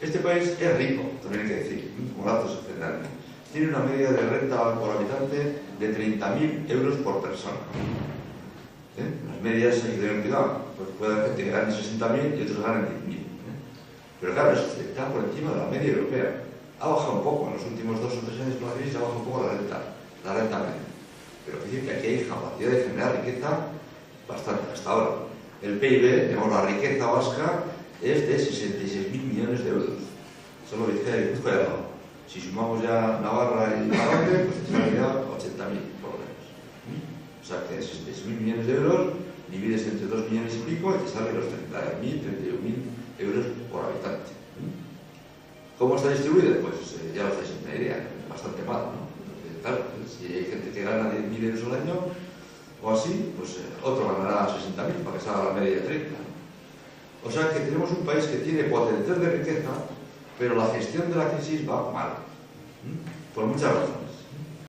Este país es rico, también hay que decir, como datos generales. Tiene una media de renta por habitante de 30.000 euros por persona. Las medias hay que tener cuidado, porque puede haber gente que gane 60.000 y otros ganen 10.000. Pero claro, está por encima de la media europea. Ha bajado un poco, en los últimos 2 o 3 años con la crisis ha bajado un poco la renta media. Pero es decir que aquí hay capacidad de generar riqueza bastante hasta ahora. El PIB, digamos, la riqueza vasca es de 66.000 millones de euros. Solo Vizcaya y Guipúzcoa y Álava. Si sumamos ya Navarra y Aragón, pues sale ya 80.000 por lo menos. O sea que 66.000 millones de euros divides entre 2 millones y pico y te salen los 30.000, 31.000 euros por habitante. ¿Cómo está distribuido? Pues ya lo hacéis en una idea, bastante mal, ¿no? Claro, si hay gente que gana 10.000 euros al año o así, pues otro ganará 60.000 para que salga la media de 30. O sea que tenemos un país que tiene potencial de riqueza, pero la gestión de la crisis va mal, por muchas razones.